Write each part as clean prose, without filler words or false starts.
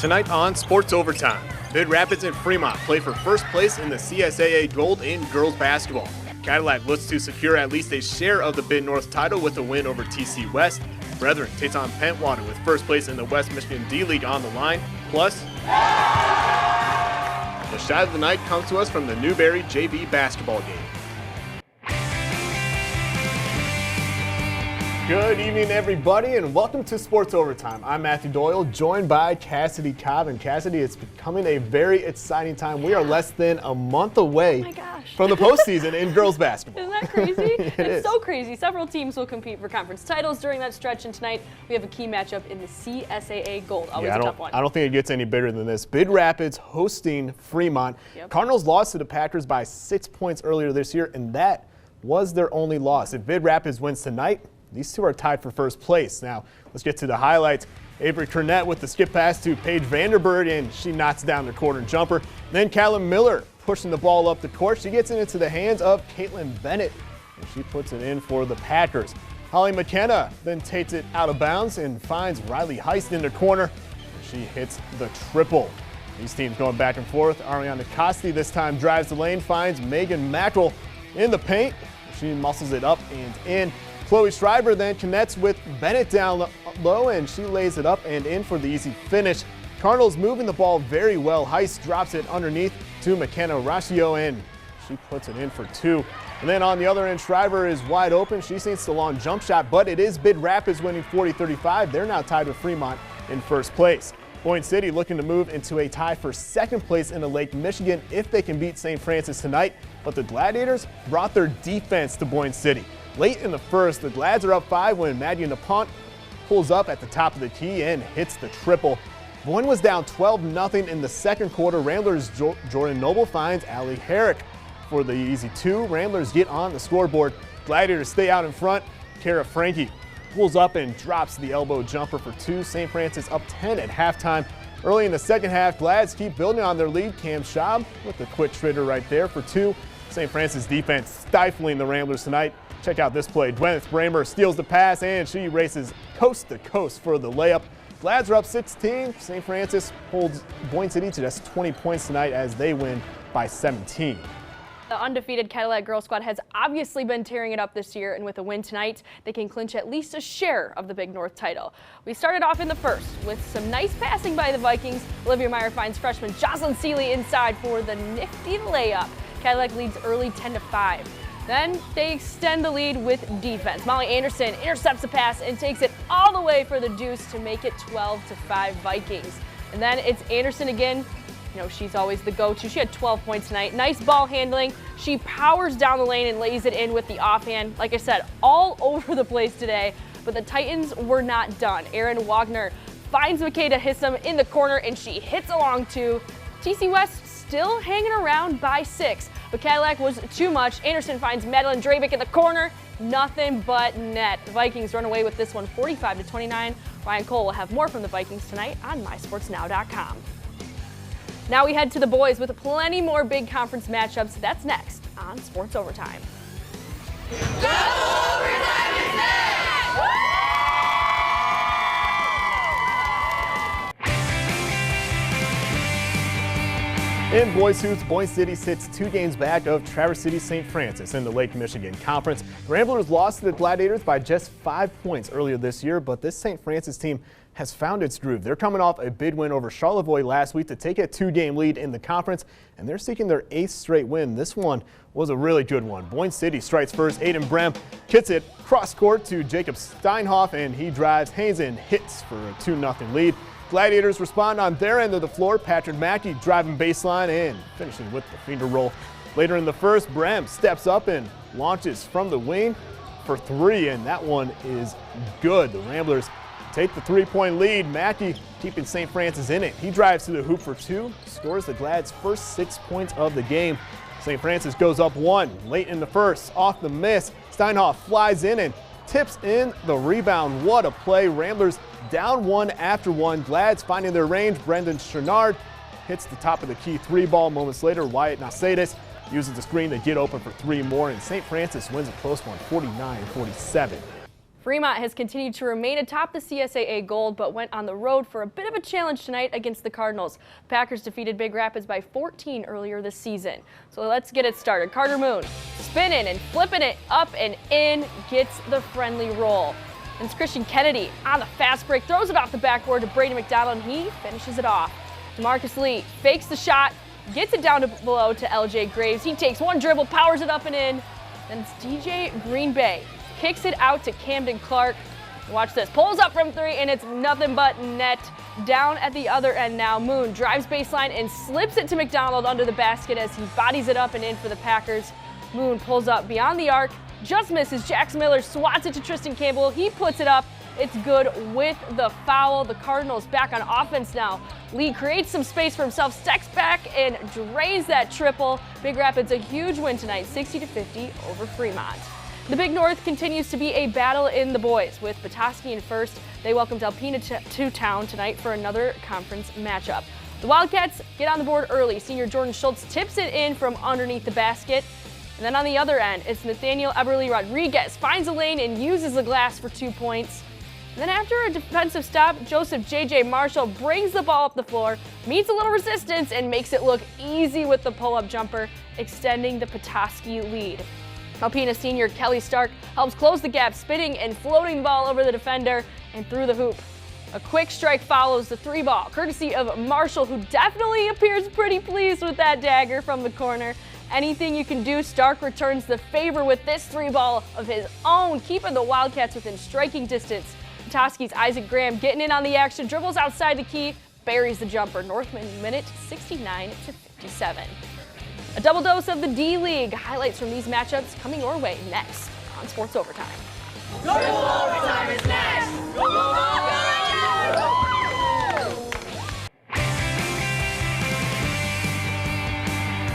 Tonight on Sports Overtime, Bid Rapids and Fremont play for first place in the CSAA Gold in girls basketball. Cadillac looks to secure at least a share of the Bid North title with a win over TC West. Brethren takes on Pentwater with first place in the West Michigan D-League on the line. Plus, the shot of the night comes to us from the Newberry JV basketball game. Good evening, everybody, and welcome to Sports Overtime. I'm Matthew Doyle, joined by Cassidy, Cobb, and Cassidy, it's becoming a very exciting time. We are less than a month away from the postseason in girls basketball. Isn't that crazy? It's so crazy. Several teams will compete for conference titles during that stretch, and tonight we have a key matchup in the CSAA Gold. Always a tough one. I don't think it gets any bigger than this. Bid Rapids hosting Fremont. Yep. Cardinals lost to the Packers by 6 points earlier this year, and that was their only loss. If Bid Rapids wins tonight, these two are tied for first place. Now, let's get to the highlights. Avery Cornett with the skip pass to Paige Vanderberg, and she knocks down the corner jumper. Then Callum Miller pushing the ball up the court. She gets it into the hands of Caitlin Bennett, and she puts it in for the Packers. Holly McKenna then takes it out of bounds and finds Riley Heist in the corner, and she hits the triple. These teams going back and forth. Ariana Cassidy this time drives the lane, finds Megan Mackerel in the paint. She muscles it up and in. Chloe Schreiber then connects with Bennett down low, and she lays it up and in for the easy finish. Cardinals moving the ball very well. Heist drops it underneath to McKenna Ratio, and she puts it in for two. And then on the other end, Schreiber is wide open. She sinks the long jump shot, but it is Bid Rapids winning 40-35. They're now tied with Fremont in first place. Boyne City looking to move into a tie for second place in the Lake Michigan if they can beat St. Francis tonight. But the Gladiators brought their defense to Boyne City. Late in the first, the Glads are up 5 when Maddie Napont pulls up at the top of the key and hits the triple. Boyne was down 12-0 in the second quarter. Ramblers' Jordan Noble finds Allie Herrick for the easy two. Ramblers get on the scoreboard. Gladiators stay out in front. Kara Frankie pulls up and drops the elbow jumper for two. St. Francis up 10 at halftime. Early in the second half, Glads keep building on their lead. Cam Schaub with the quick trigger right there for two. St. Francis defense stifling the Ramblers tonight. Check out this play. Gwyneth Bramer steals the pass, and she races coast to coast for the layup. Glads are up 16. St. Francis holds Boyne City to just 20 points tonight as they win by 17. The undefeated Cadillac girls squad has obviously been tearing it up this year, and with a win tonight, they can clinch at least a share of the Big North title. We started off in the first with some nice passing by the Vikings. Olivia Meyer finds freshman Jocelyn Seeley inside for the nifty layup. Cadillac leads early 10-5. Then they extend the lead with defense. Molly Anderson intercepts the pass and takes it all the way for the deuce to make it 12-5 Vikings. And then it's Anderson again. You know, she's always the go-to. She had 12 points tonight. Nice ball handling. She powers down the lane and lays it in with the offhand. Like I said, all over the place today. But the Titans were not done. Erin Wagner finds Makeda Hissam in the corner, and she hits along two. TC West still hanging around by 6. But Cadillac was too much. Anderson finds Madeline Drabick in the corner. Nothing but net. The Vikings run away with this one 45-29. Ryan Cole will have more from the Vikings tonight on MySportsNow.com. Now we head to the boys with plenty more big conference matchups. That's next on Sports Overtime. In boys hoops, Boyne City sits 2 games back of Traverse City St. Francis in the Lake Michigan Conference. The Ramblers lost to the Gladiators by just 5 points earlier this year, but this St. Francis team has found its groove. They're coming off a big win over Charlevoix last week to take a 2-game lead in the conference, and they're seeking their 8th straight win. This one was a really good one. Boyne City strikes first. Aiden Brem kicks it cross court to Jacob Steinhoff, and he drives, hangs and hits for a 2-0 lead. Gladiators respond on their end of the floor. Patrick Mackey driving baseline and finishing with the finger roll. Later in the first, Brem steps up and launches from the wing for 3, and that one is good. The Ramblers take the 3-point lead. Mackey keeping St. Francis in it. He drives to the hoop for 2, scores the Glad's first 6 points of the game. St. Francis goes up 1 late in the first. Off the miss, Steinhoff flies in and tips in the rebound. What a play. Ramblers down 1 after 1. Glads finding their range. Brendan Chernard hits the top of the key 3-ball. Moments later, Wyatt Nacedes uses the screen to get open for 3 more, and St. Francis wins a close one, 49-47. Fremont has continued to remain atop the CSAA Gold, but went on the road for a bit of a challenge tonight against the Cardinals. Packers defeated Big Rapids by 14 earlier this season. So let's get it started. Carter Moon spinning and flipping it up and in, gets the friendly roll. And it's Christian Kennedy on the fast break, throws it off the backboard to Brady McDonald, and he finishes it off. Marcus Lee fakes the shot, gets it down to below to LJ Graves. He takes one dribble, powers it up and in. Then it's DJ Green Bay. Kicks it out to Camden Clark. Watch this. Pulls up from three, and it's nothing but net. Down at the other end now. Moon drives baseline and slips it to McDonald under the basket as he bodies it up and in for the Packers. Moon pulls up beyond the arc. Just misses. Jackson Miller swats it to Tristan Campbell. He puts it up. It's good with the foul. The Cardinals back on offense now. Lee creates some space for himself, steps back and drains that triple. Big Rapids a huge win tonight, 60-50 over Fremont. The Big North continues to be a battle in the boys, with Petoskey in first. They welcomed Alpena to town tonight for another conference matchup. The Wildcats get on the board early. Senior Jordan Schultz tips it in from underneath the basket. And then on the other end, it's Nathaniel Eberly Rodriguez finds a lane and uses the glass for 2 points. And then after a defensive stop, Joseph J.J. Marshall brings the ball up the floor, meets a little resistance, and makes it look easy with the pull-up jumper, extending the Petoskey lead. Alpena senior Kelly Stark helps close the gap, spinning and floating the ball over the defender and through the hoop. A quick strike follows the three ball, courtesy of Marshall, who definitely appears pretty pleased with that dagger from the corner. Anything you can do, Stark returns the favor with this three ball of his own, keeping the Wildcats within striking distance. Petoskey's Isaac Graham getting in on the action, dribbles outside the key, buries the jumper. Northman minute 69-57. A double dose of the D-League. Highlights from these matchups coming your way next on Sports Overtime. Go Overtime is next! Go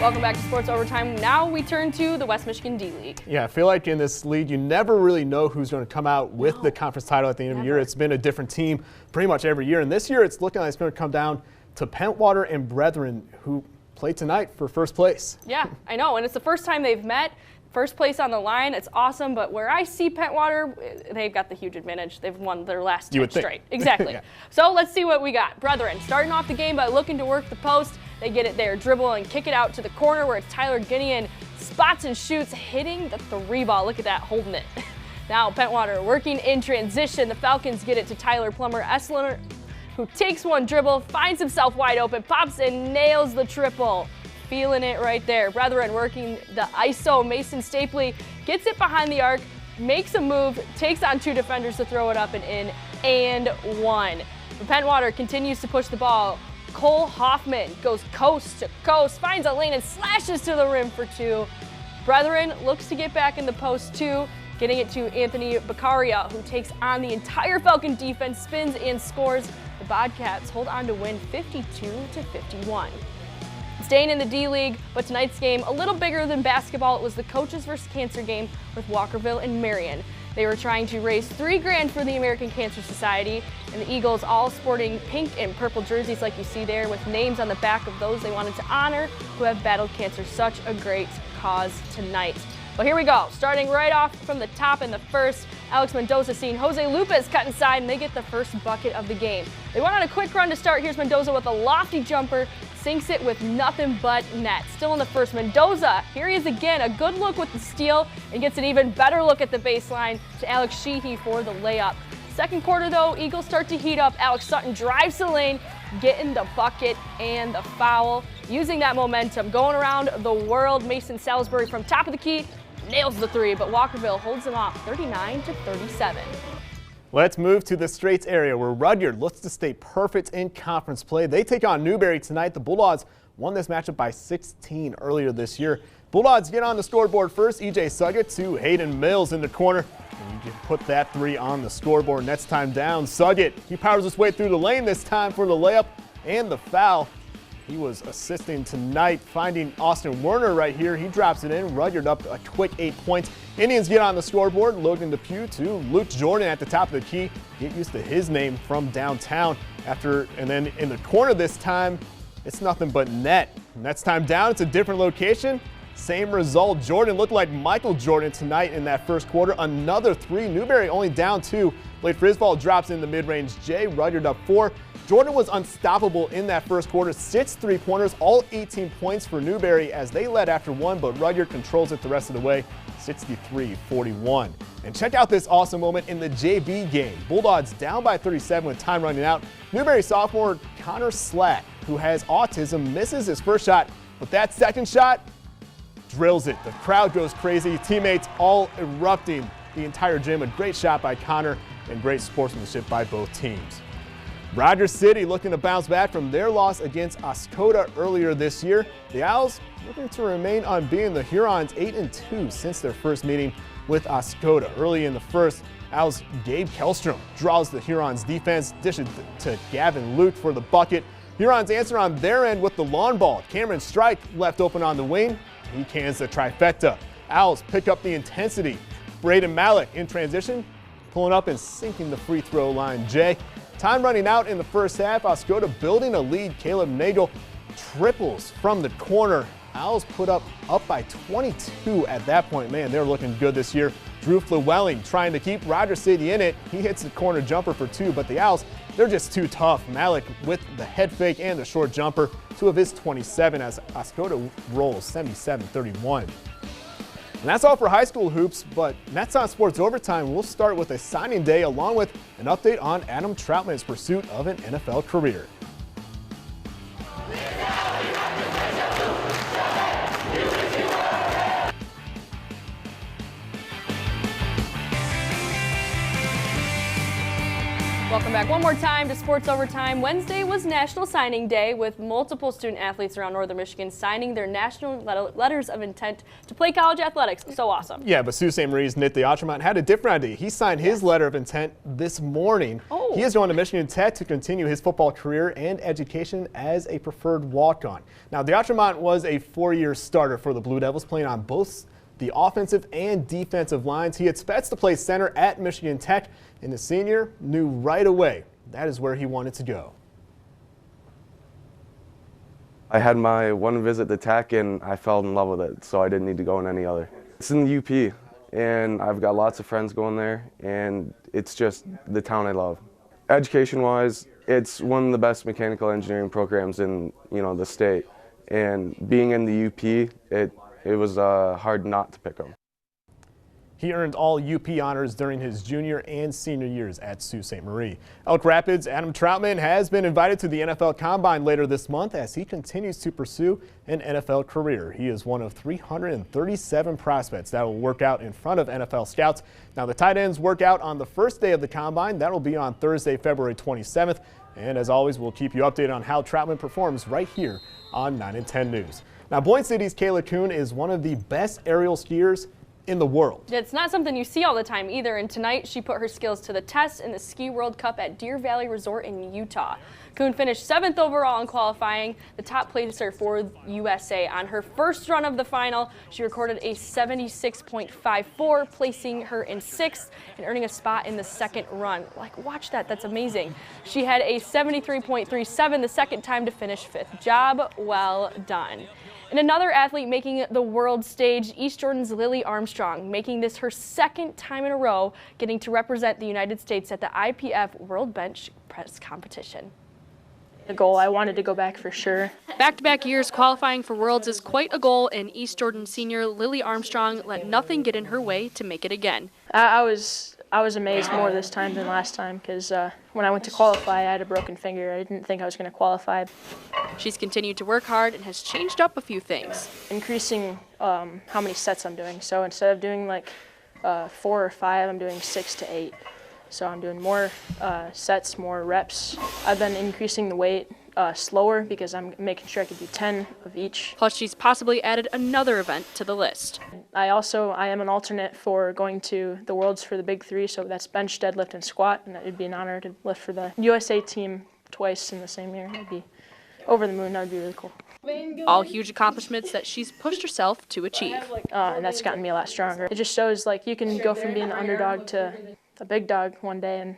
Welcome back to Sports Overtime. Now we turn to the West Michigan D-League. Yeah, I feel like in this league, you never really know who's going to come out with the conference title at the end of the year. It's been a different team pretty much every year. And this year, it's looking like it's going to come down to Pentwater and Brethren, who play tonight for first place. Yeah, I know, and it's the first time they've met. First place on the line, it's awesome, but where I see Pentwater, they've got the huge advantage. They've won their last 10 straight. Exactly. Yeah. So let's see what we got. Brethren starting off the game by looking to work the post. They get it there, dribble and kick it out to the corner where it's Tyler Guinean spots and shoots, hitting the three ball. Look at that, holding it. Now Pentwater working in transition. The Falcons get it to Tyler Plummer Essler, who takes one dribble, finds himself wide open, pops and nails the triple. Feeling it right there. Brethren working the ISO. Mason Stapley gets it behind the arc, makes a move, takes on two defenders to throw it up and in, and one. But Pentwater continues to push the ball. Cole Hoffman goes coast to coast, finds a lane and slashes to the rim for two. Brethren looks to get back in the post too, getting it to Anthony Beccaria, who takes on the entire Falcon defense, spins and scores. The Bobcats hold on to win 52-51. Staying in the D-League, but tonight's game a little bigger than basketball. It was the Coaches vs. Cancer game with Walkerville and Marion. They were trying to raise $3,000 for the American Cancer Society, and the Eagles all sporting pink and purple jerseys like you see there, with names on the back of those they wanted to honor who have battled cancer. Such a great cause tonight. Well, here we go. Starting right off from the top in the first, Alex Mendoza seeing Jose Lupez cut inside, and they get the first bucket of the game. They went on a quick run to start. Here's Mendoza with a lofty jumper, sinks it with nothing but net. Still in the first, Mendoza, here he is again, a good look with the steal, and gets an even better look at the baseline to Alex Sheehy for the layup. Second quarter though, Eagles start to heat up. Alex Sutton drives the lane, getting the bucket and the foul. Using that momentum, going around the world, Mason Salisbury from top of the key, nails the three, but Walkerville holds them off 39-37. Let's move to the Straits area where Rudyard looks to stay perfect in conference play. They take on Newberry tonight. The Bulldogs won this matchup by 16 earlier this year. Bulldogs get on the scoreboard first. E.J. Suggett to Hayden Mills in the corner. And you can put that three on the scoreboard. Next time down, Suggett, he powers his way through the lane this time for the layup and the foul. He was assisting tonight, finding Austin Werner right here. He drops it in. Rudyard up a quick 8 points. Indians get on the scoreboard. Logan Depew to Luke Jordan at the top of the key. Get used to his name from downtown. And then in the corner this time, it's nothing but net. Next time down, it's a different location. same result. Jordan looked like Michael Jordan tonight in that first quarter. Another three. Newberry only down 2. Blake Frisball drops in the mid-range. Jay Rudyard up 4. Jordan was unstoppable in that first quarter. 6 3-pointers, all 18 points for Newberry as they led after 1, but Rudyard controls it the rest of the way, 63-41. And check out this awesome moment in the JV game. Bulldogs down by 37 with time running out. Newberry sophomore Connor Slack, who has autism, misses his first shot, but that second shot drills it. The crowd goes crazy. Teammates all erupting the entire gym. A great shot by Connor and great sportsmanship by both teams. Rogers City looking to bounce back from their loss against Oscoda earlier this year. The Owls looking to remain unbeaten. The Hurons 8-2 since their first meeting with Oscoda. Early in the first, Owls' Gabe Kellstrom draws the Hurons defense, dishes to Gavin Luke for the bucket. Hurons answer on their end with the lawn ball. Cameron Strike left open on the wing. He cans the trifecta. Owls pick up the intensity. Braden Malik in transition, pulling up and sinking the free throw line. Jay. Time running out in the first half. Oscoda building a lead. Caleb Nagel triples from the corner. Owls put up by 22 at that point. Man, they're looking good this year. Drew Flewelling trying to keep Rogers City in it. He hits the corner jumper for 2, but the Owls, they're just too tough. Malik with the head fake and the short jumper, 2 of his 27 as Oscoda rolls 77-31. And that's all for high school hoops, but Nets on Sports Overtime, we'll start with a signing day along with an update on Adam Troutman's pursuit of an NFL career. Welcome back one more time to Sports Overtime. Wednesday was National Signing Day with multiple student athletes around Northern Michigan signing their national letters of intent to play college athletics. So awesome. Yeah, but Sault Ste. Marie's Nick DeAutremont had a different idea. He signed his letter of intent this morning. Oh. He is going to Michigan Tech to continue his football career and education as a preferred walk-on. Now, DeAutremont was a 4-year starter for the Blue Devils, playing on both the offensive and defensive lines. He expects to play center at Michigan Tech, and the senior knew right away that is where he wanted to go. I had my one visit to Tech and I fell in love with it, so I didn't need to go in any other. It's in the UP, and I've got lots of friends going there, and it's just the town I love. Education-wise, it's one of the best mechanical engineering programs in the state, and being in the UP, it was hard not to pick them. He earned all UP honors during his junior and senior years at Sault Ste. Marie. Elk Rapids' Adam Troutman has been invited to the NFL Combine later this month as he continues to pursue an NFL career. He is one of 337 prospects that will work out in front of NFL scouts. Now, the tight ends work out on the first day of the Combine. That will be on Thursday, February 27th. And as always, we'll keep you updated on how Troutman performs right here on 9 and 10 News. Now, Boyne City's Kayla Kuhn is one of the best aerial skiers in the world. It's not something you see all the time either, and tonight she put her skills to the test in the Ski World Cup at Deer Valley Resort in Utah. Kuhn finished 7th overall in qualifying, the top placer for USA. On her first run of the final, she recorded a 76.54, placing her in 6th and earning a spot in the second run. Like, watch that, that's amazing. She had a 73.37 the second time to finish 5th. Job well done. And another athlete making the world stage, East Jordan's Lily Armstrong, making this her second time in a row getting to represent the United States at the IPF World Bench Press Competition. The goal, I wanted to go back for sure. Back-to-back years qualifying for Worlds is quite a goal, and East Jordan senior Lily Armstrong let nothing get in her way to make it again. I was amazed more this time than last time because when I went to qualify, I had a broken finger. I didn't think I was going to qualify. She's continued to work hard and has changed up a few things. Increasing how many sets I'm doing. So instead of doing like 4 or 5, I'm doing 6 to 8. So I'm doing more sets, more reps. I've been increasing the weight slower because I'm making sure I can do 10 of each. Plus, she's possibly added another event to the list. I am an alternate for going to the Worlds for the Big 3, so that's bench, deadlift, and squat, and it would be an honor to lift for the USA team twice in the same year. I'd be over the moon. That would be really cool. All huge accomplishments that she's pushed herself to achieve. And that's gotten me a lot stronger. It just shows like you can go from being the underdog to a big dog one day, and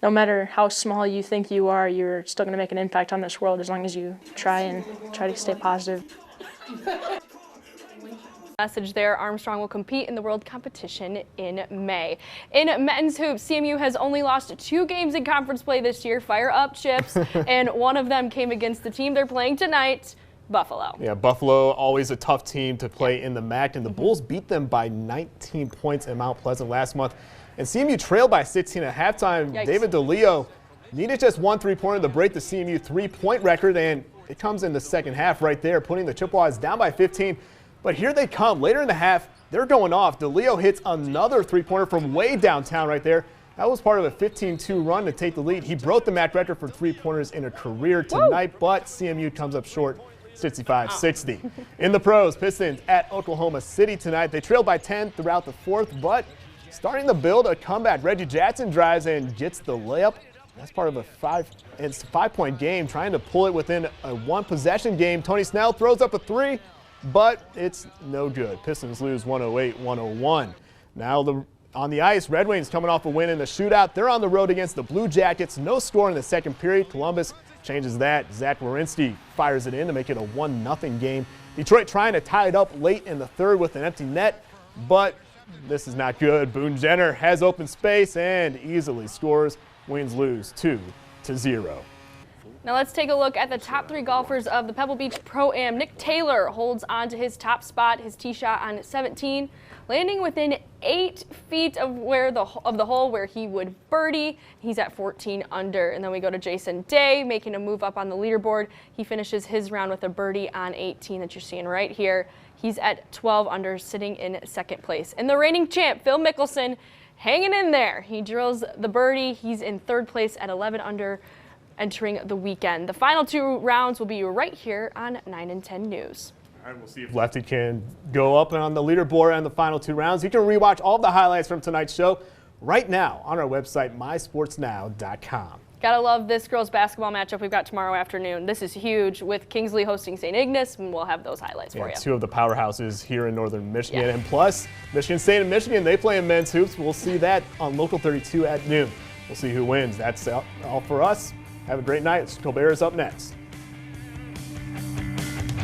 no matter how small you think you are, you're still going to make an impact on this world as long as you try to stay positive. Message there. Armstrong will compete in the world competition in May. In men's hoops, CMU has only lost 2 games in conference play this year. Fire up, Chips. And one of them came against the team they're playing tonight, Buffalo. Yeah, Buffalo, always a tough team to play in the MAC, and the Bulls beat them by 19 points in Mount Pleasant last month. And CMU trailed by 16 at halftime. Yikes. David Doyle needed just 1 3-pointer to break the CMU 3-point record, and it comes in the second half right there, putting the Chippewas down by 15. But here they come. Later in the half, they're going off. DeLeo hits another 3-pointer from way downtown right there. That was part of a 15-2 run to take the lead. He broke the MAC record for 3-pointers in a career tonight, but CMU comes up short, 65-60. In the pros, Pistons at Oklahoma City tonight. They trailed by 10 throughout the fourth, but starting to build a comeback. Reggie Jackson drives and gets the layup. That's part of a 5-point game, trying to pull it within a 1-possession game. Tony Snell throws up a 3. But it's no good. Pistons lose 108-101. Now on the ice, Red Wings coming off a win in the shootout. They're on the road against the Blue Jackets. No score in the second period. Columbus changes that. Zach Werenski fires it in to make it a 1-0 game. Detroit trying to tie it up late in the third with an empty net, but this is not good. Boone Jenner has open space and easily scores. Wings lose 2-0. Now let's take a look at the top 3 golfers of the Pebble Beach Pro-Am. Nick Taylor holds on to his top spot, his tee shot on 17, landing within 8 feet of the hole where he would birdie. He's at 14 under. And then we go to Jason Day, making a move up on the leaderboard. He finishes his round with a birdie on 18 that you're seeing right here. He's at 12 under, sitting in second place. And the reigning champ, Phil Mickelson, hanging in there. He drills the birdie. He's in third place at 11 under, entering the weekend. The final 2 rounds will be right here on 9 and 10 News. All right, we'll see if Lefty can go up on the leaderboard on the final 2 rounds. You can rewatch all the highlights from tonight's show right now on our website, mysportsnow.com. Gotta love this girls basketball matchup we've got tomorrow afternoon. This is huge with Kingsley hosting St. Ignace, and we'll have those highlights for you. 2 of the powerhouses here in Northern Michigan. And plus, Michigan State and Michigan, they play in men's hoops. We'll see that on Local 32 at noon. We'll see who wins. That's all for us. Have a great night. Colbert is up next.